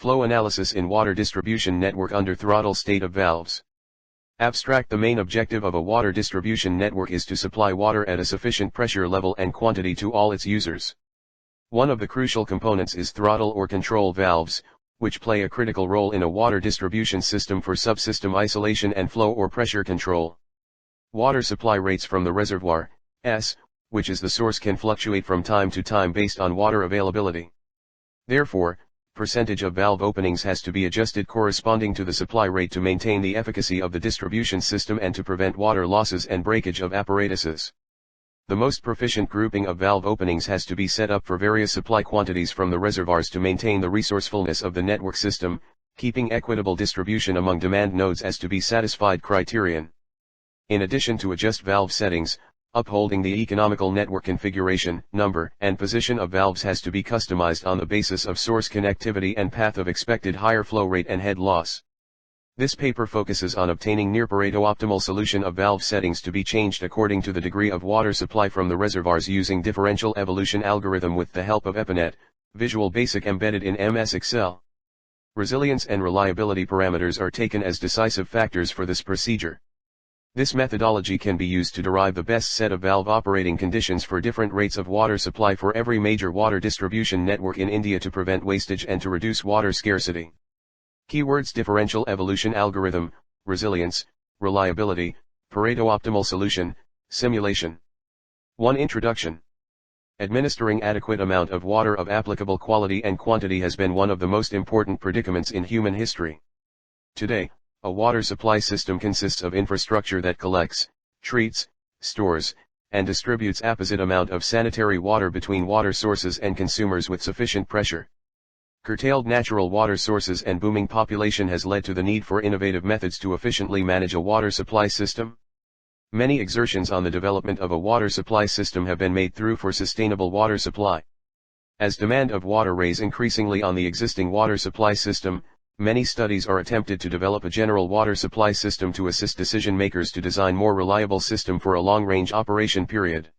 Flow analysis in water distribution network under throttle state of valves. Abstract: the main objective of a water distribution network is to supply water at a sufficient pressure level and quantity to all its users. One of the crucial components is throttle or control valves, which play a critical role in a water distribution system for subsystem isolation and flow or pressure control. Water supply rates from the reservoir, which is the source, can fluctuate from time to time based on water availability. Therefore, percentage of valve openings has to be adjusted corresponding to the supply rate to maintain the efficacy of the distribution system and to prevent water losses and breakage of apparatuses. The most proficient grouping of valve openings has to be set up for various supply quantities from the reservoirs to maintain the resourcefulness of the network system, keeping equitable distribution among demand nodes as to be satisfied criterion. In addition to adjust valve settings, upholding the economical network configuration, number, and position of valves has to be customized on the basis of source connectivity and path of expected higher flow rate and head loss. This paper focuses on obtaining near-Pareto-optimal solution of valve settings to be changed according to the degree of water supply from the reservoirs using differential evolution algorithm with the help of EPANET, Visual Basic embedded in MS Excel. Resilience and reliability parameters are taken as decisive factors for this procedure. This methodology can be used to derive the best set of valve operating conditions for different rates of water supply for every major water distribution network in India to prevent wastage and to reduce water scarcity. Keywords: differential evolution algorithm, resilience, reliability, Pareto-optimal solution, simulation. 1. Introduction. Administering adequate amount of water of applicable quality and quantity has been one of the most important predicaments in human history. Today, a water supply system consists of infrastructure that collects, treats, stores, and distributes apposite amount of sanitary water between water sources and consumers with sufficient pressure. Curtailed natural water sources and booming population has led to the need for innovative methods to efficiently manage a water supply system. Many exertions on the development of a water supply system have been made through for sustainable water supply. As demand of water raise increasingly on the existing water supply system, many studies are attempted to develop a general water supply system to assist decision makers to design more reliable system for a long-range operation period.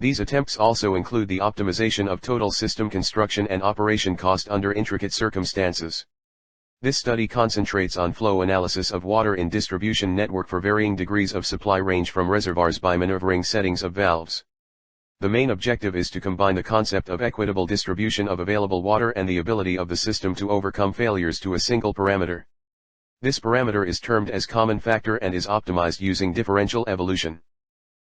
These attempts also include the optimization of total system construction and operation cost under intricate circumstances. This study concentrates on flow analysis of water in distribution network for varying degrees of supply range from reservoirs by maneuvering settings of valves. The main objective is to combine the concept of equitable distribution of available water and the ability of the system to overcome failures to a single parameter. This parameter is termed as common factor and is optimized using differential evolution.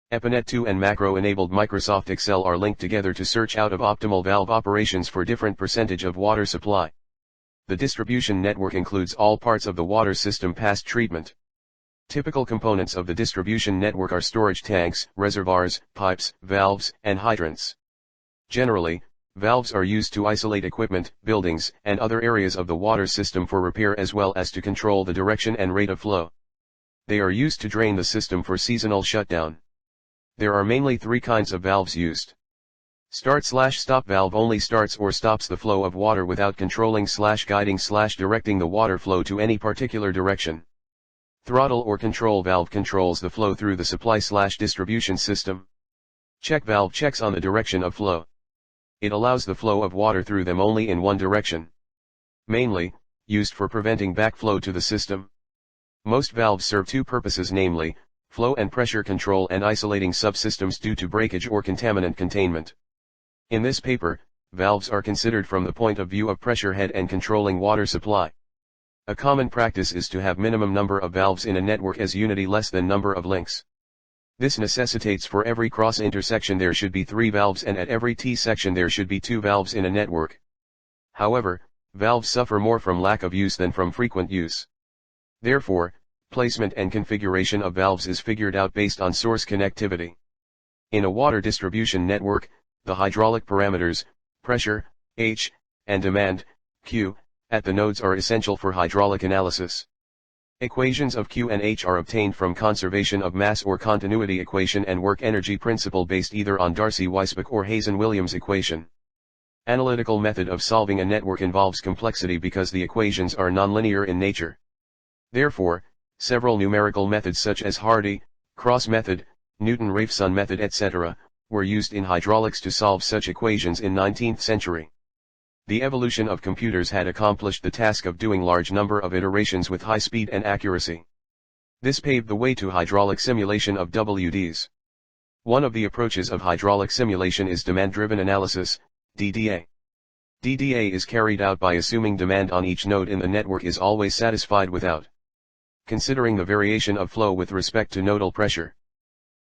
EPANET 2 and macro-enabled Microsoft Excel are linked together to search out of optimal valve operations for different percentage of water supply. The distribution network includes all parts of the water system past treatment. Typical components of the distribution network are storage tanks, reservoirs, pipes, valves, and hydrants. Generally, valves are used to isolate equipment, buildings, and other areas of the water system for repair as well as to control the direction and rate of flow. They are used to drain the system for seasonal shutdown. There are mainly 3 kinds of valves used. Start/stop valve only starts or stops the flow of water without controlling/guiding/directing the water flow to any particular direction. Throttle or control valve controls the flow through the supply/distribution system. Check valve checks on the direction of flow. It allows the flow of water through them only in one direction. Mainly, used for preventing backflow to the system. Most valves serve 2 purposes, namely, flow and pressure control and isolating subsystems due to breakage or contaminant containment. In this paper, valves are considered from the point of view of pressure head and controlling water supply. A common practice is to have minimum number of valves in a network as unity less than number of links. This necessitates for every cross intersection there should be 3 valves and at every T-section there should be 2 valves in a network. However, valves suffer more from lack of use than from frequent use. Therefore, placement and configuration of valves is figured out based on source connectivity. In a water distribution network, the hydraulic parameters, pressure, H, and demand, Q, at the nodes are essential for hydraulic analysis. Equations of Q and H are obtained from conservation of mass or continuity equation and work energy principle based either on Darcy-Weisbach or Hazen-Williams equation. Analytical method of solving a network involves complexity because the equations are nonlinear in nature. Therefore, several numerical methods such as Hardy, Cross method, Newton-Raphson method etc., were used in hydraulics to solve such equations in 19th century. The evolution of computers had accomplished the task of doing large number of iterations with high speed and accuracy. This paved the way to hydraulic simulation of WDs. One of the approaches of hydraulic simulation is demand-driven analysis, DDA. DDA is carried out by assuming demand on each node in the network is always satisfied without considering the variation of flow with respect to nodal pressure.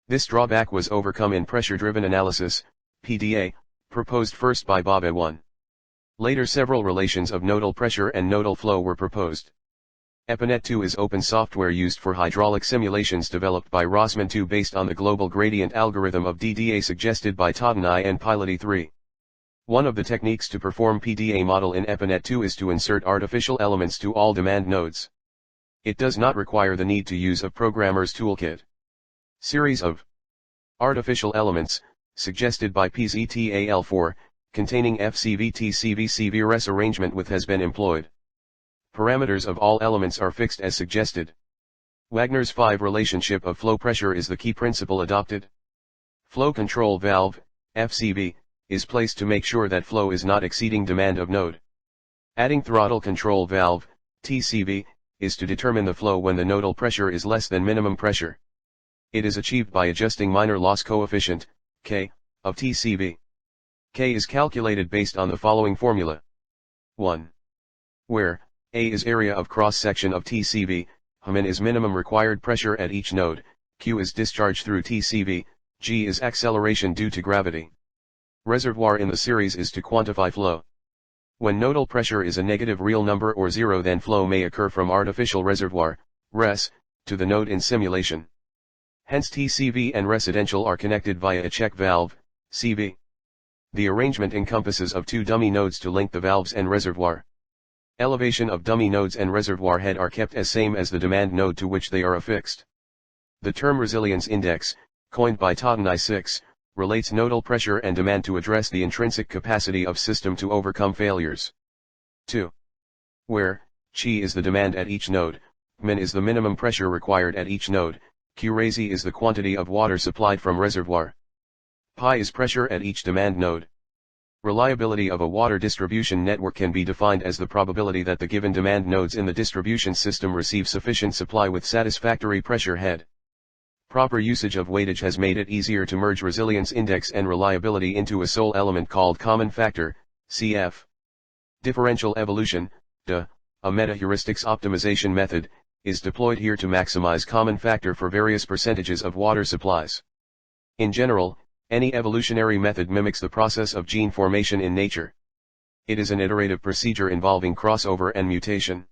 This drawback was overcome in pressure-driven analysis, PDA, proposed first by Bob A1. Later several relations of nodal pressure and nodal flow were proposed. EPANET 2 is open software used for hydraulic simulations developed by Rossmann 2 based on the global gradient algorithm of DDA suggested by Totten I and Piloty 3. One of the techniques to perform PDA model in EPANET 2 is to insert artificial elements to all demand nodes. It does not require the need to use a programmer's toolkit. Series of artificial elements, suggested by PZTAL4, containing FCV-TCV-CVRS arrangement with has been employed. Parameters of all elements are fixed as suggested. Wagner's 5 relationship of flow pressure is the key principle adopted. Flow control valve, FCV, is placed to make sure that flow is not exceeding demand of node. Adding throttle control valve, TCV, is to determine the flow when the nodal pressure is less than minimum pressure. It is achieved by adjusting minor loss coefficient, K, of TCV. K is calculated based on the following formula. 1. Where A is area of cross-section of TCV, Min is minimum required pressure at each node, Q is discharge through TCV, G is acceleration due to gravity. Reservoir in the series is to quantify flow. When nodal pressure is a negative real number or 0, then flow may occur from artificial reservoir, res, to the node in simulation. Hence TCV and residential are connected via a check valve, CV. The arrangement encompasses of 2 dummy nodes to link the valves and reservoir. Elevation of dummy nodes and reservoir head are kept as same as the demand node to which they are affixed. The term resilience index, coined by Totten I6, relates nodal pressure and demand to address the intrinsic capacity of system to overcome failures. 2. Where Chi is the demand at each node, Min is the minimum pressure required at each node, Q raisy is the quantity of water supplied from reservoir. Pi is pressure at each demand node. Reliability of a water distribution network can be defined as the probability that the given demand nodes in the distribution system receive sufficient supply with satisfactory pressure head. Proper usage of weightage has made it easier to merge resilience index and reliability into a sole element called common factor, CF. Differential evolution, DA, a meta-heuristics optimization method, is deployed here to maximize common factor for various percentages of water supplies. In general, any evolutionary method mimics the process of gene formation in nature. It is an iterative procedure involving crossover and mutation.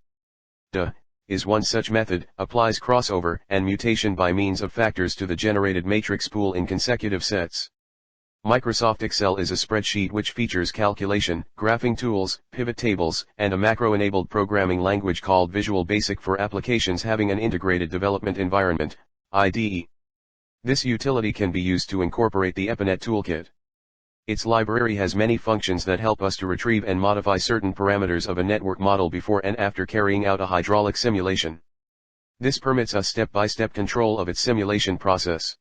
DA is one such method, applies crossover and mutation by means of factors to the generated matrix pool in consecutive sets. Microsoft Excel is a spreadsheet which features calculation, graphing tools, pivot tables, and a macro-enabled programming language called Visual Basic for applications having an integrated development environment, IDE. This utility can be used to incorporate the EPANET toolkit. Its library has many functions that help us to retrieve and modify certain parameters of a network model before and after carrying out a hydraulic simulation. This permits us step-by-step control of its simulation process.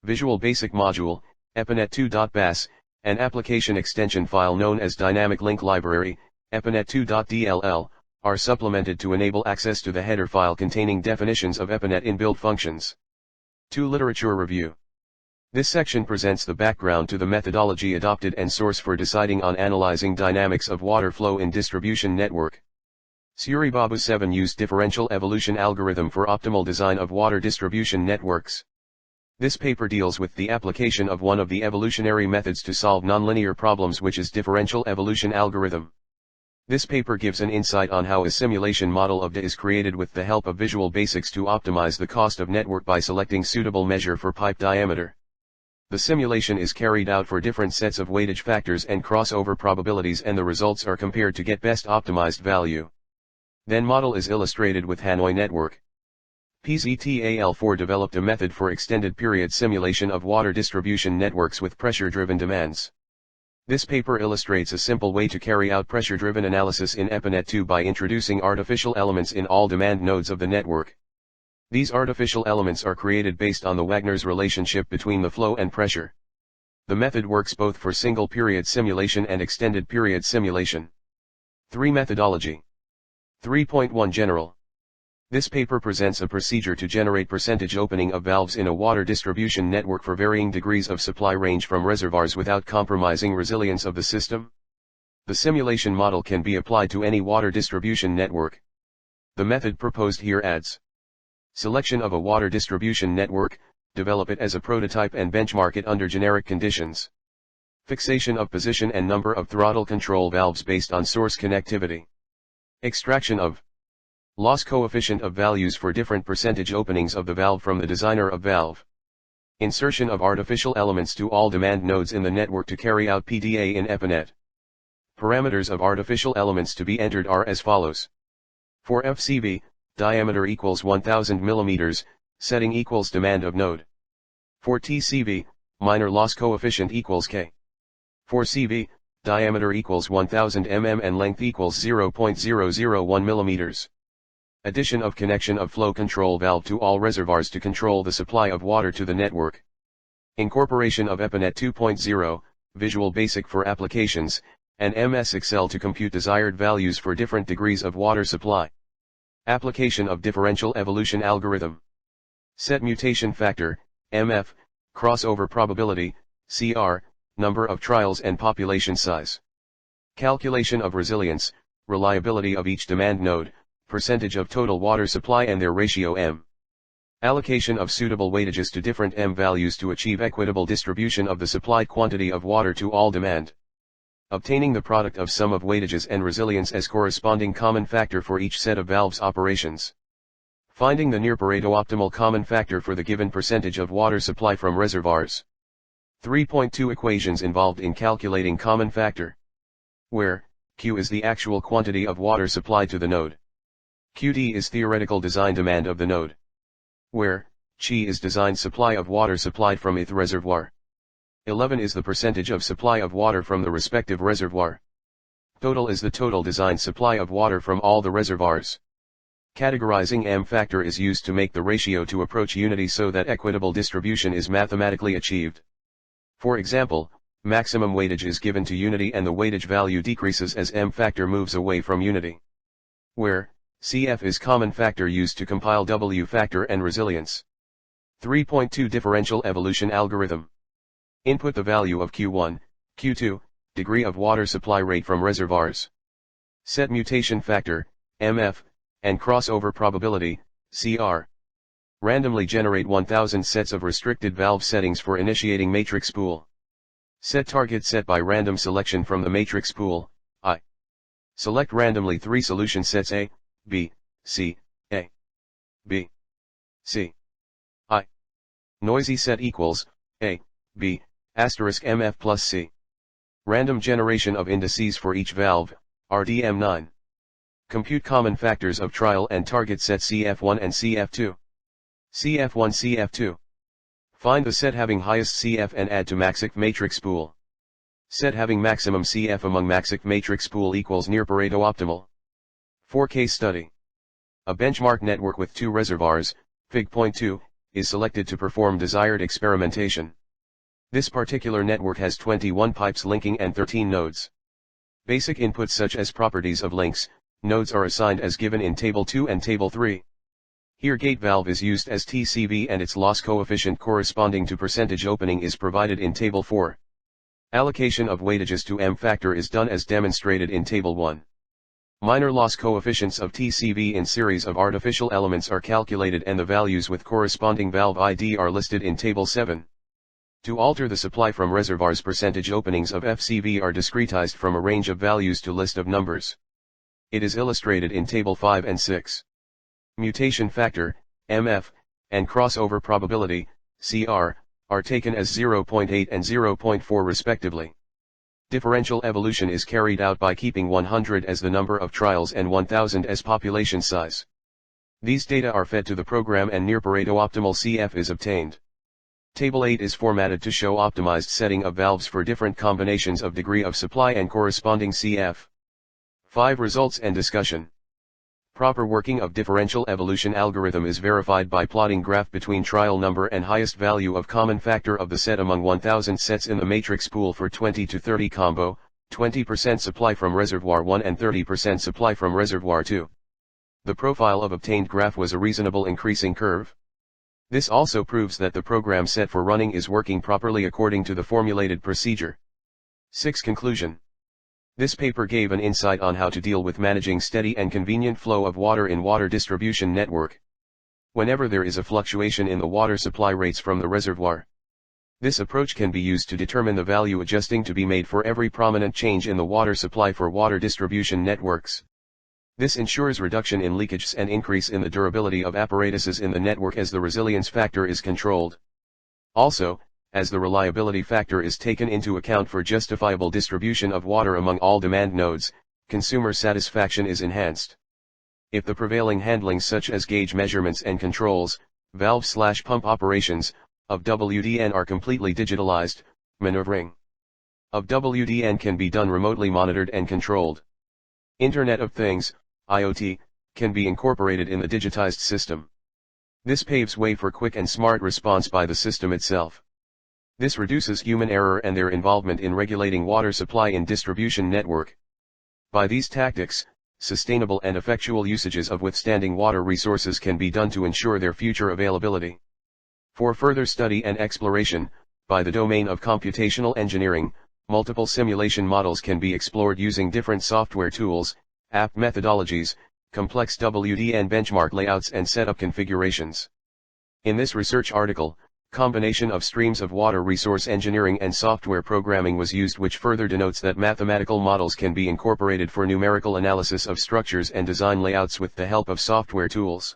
Visual Basic Module, EPANET2.bas, an application extension file known as Dynamic Link Library, EPANET2.dll, are supplemented to enable access to the header file containing definitions of EPANET inbuilt functions. 2. Literature review. This section presents the background to the methodology adopted and source for deciding on analyzing dynamics of water flow in distribution network. Suribabu 7 used differential evolution algorithm for optimal design of water distribution networks. This paper deals with the application of one of the evolutionary methods to solve nonlinear problems, which is differential evolution algorithm. This paper gives an insight on how a simulation model of DA is created with the help of Visual Basics to optimize the cost of network by selecting suitable measure for pipe diameter. The simulation is carried out for different sets of weightage factors and crossover probabilities, and the results are compared to get best optimized value. Then model is illustrated with Hanoi network. PZTAL4 developed a method for extended period simulation of water distribution networks with pressure-driven demands. This paper illustrates a simple way to carry out pressure-driven analysis in EPANET 2 by introducing artificial elements in all demand nodes of the network. These artificial elements are created based on the Wagner's relationship between the flow and pressure. The method works both for single period simulation and extended period simulation. 3. Methodology. 3.1 General. This paper presents a procedure to generate percentage opening of valves in a water distribution network for varying degrees of supply range from reservoirs without compromising resilience of the system. The simulation model can be applied to any water distribution network. The method proposed here adds selection of a water distribution network, develop it as a prototype and benchmark it under generic conditions. Fixation of position and number of throttle control valves based on source connectivity. Extraction of loss coefficient of values for different percentage openings of the valve from the designer of valve. Insertion of artificial elements to all demand nodes in the network to carry out PDA in EPANET. Parameters of artificial elements to be entered are as follows. For FCV, diameter equals 1000 mm, setting equals demand of node. For TCV, minor loss coefficient equals K. For CV, diameter equals 1000 mm and length equals 0.001 mm. Addition of connection of flow control valve to all reservoirs to control the supply of water to the network. Incorporation of EPANET 2.0, Visual Basic for applications, and MS Excel to compute desired values for different degrees of water supply. Application of differential evolution algorithm. Set mutation factor, MF, crossover probability, CR, number of trials and population size. Calculation of resilience, reliability of each demand node, percentage of total water supply and their ratio M. Allocation of suitable weightages to different M values to achieve equitable distribution of the supplied quantity of water to all demand. Obtaining the product of sum of weightages and resilience as corresponding common factor for each set of valves operations. Finding the near-Pareto-optimal common factor for the given percentage of water supply from reservoirs. 3.2 Equations involved in calculating common factor. Where Q is the actual quantity of water supplied to the node. QD is theoretical design demand of the node. Where Chi is design supply of water supplied from ith reservoir. 11 is the percentage of supply of water from the respective reservoir. Total is the total design supply of water from all the reservoirs. Categorizing M factor is used to make the ratio to approach unity so that equitable distribution is mathematically achieved. For example, maximum weightage is given to unity and the weightage value decreases as M factor moves away from unity. Where CF is common factor used to compile W factor and resilience. 3.2 Differential evolution algorithm. Input the value of Q1, Q2, degree of water supply rate from reservoirs. Set mutation factor, MF, and crossover probability, CR. Randomly generate 1000 sets of restricted valve settings for initiating matrix pool. Set target set by random selection from the matrix pool, I. Select randomly 3 solution sets A, B, C, A, B, C, I. Noisy set equals, A, B, asterisk MF plus C. Random generation of indices for each valve, RDM9. Compute common factors of trial and target set CF1 and CF2. CF1 CF2. Find the set having highest CF and add to maxic matrix pool. Set having maximum CF among maxic matrix pool equals near Pareto-optimal. 4 Case study. A benchmark network with 2 reservoirs, Fig.2, is selected to perform desired experimentation. This particular network has 21 pipes linking and 13 nodes. Basic inputs such as properties of links, nodes are assigned as given in Table 2 and Table 3. Here gate valve is used as TCV and its loss coefficient corresponding to percentage opening is provided in Table 4. Allocation of weightages to M factor is done as demonstrated in Table 1. Minor loss coefficients of TCV in series of artificial elements are calculated and the values with corresponding valve ID are listed in Table 7. To alter the supply from reservoirs, percentage openings of FCV are discretized from a range of values to list of numbers. It is illustrated in Table 5 and 6. Mutation factor, MF, and crossover probability, CR, are taken as 0.8 and 0.4 respectively. Differential evolution is carried out by keeping 100 as the number of trials and 1000 as population size. These data are fed to the program and near Pareto-optimal CF is obtained. Table 8 is formatted to show optimized setting of valves for different combinations of degree of supply and corresponding CF. 5 Results and discussion. Proper working of differential evolution algorithm is verified by plotting graph between trial number and highest value of common factor of the set among 1000 sets in the matrix pool for 20 to 30 combo, 20% supply from reservoir 1 and 30% supply from reservoir 2. The profile of obtained graph was a reasonable increasing curve. This also proves that the program set for running is working properly according to the formulated procedure. 6. Conclusion. This paper gave an insight on how to deal with managing steady and convenient flow of water in water distribution network. Whenever there is a fluctuation in the water supply rates from the reservoir, this approach can be used to determine the value adjusting to be made for every prominent change in the water supply for water distribution networks. This ensures reduction in leakages and increase in the durability of apparatuses in the network as the resilience factor is controlled. Also, as the reliability factor is taken into account for justifiable distribution of water among all demand nodes, consumer satisfaction is enhanced. If the prevailing handlings such as gauge measurements and controls, valve/pump operations, of WDN are completely digitalized, maneuvering of WDN can be done remotely monitored and controlled. Internet of Things, IoT, can be incorporated in the digitized system. This paves way for quick and smart response by the system itself. This reduces human error and their involvement in regulating water supply in distribution network. By these tactics, sustainable and effectual usages of withstanding water resources can be done to ensure their future availability. For further study and exploration, by the domain of computational engineering, multiple simulation models can be explored using different software tools, app methodologies, complex WDN benchmark layouts and setup configurations. In this research article, combination of streams of water resource engineering and software programming was used, which further denotes that mathematical models can be incorporated for numerical analysis of structures and design layouts with the help of software tools.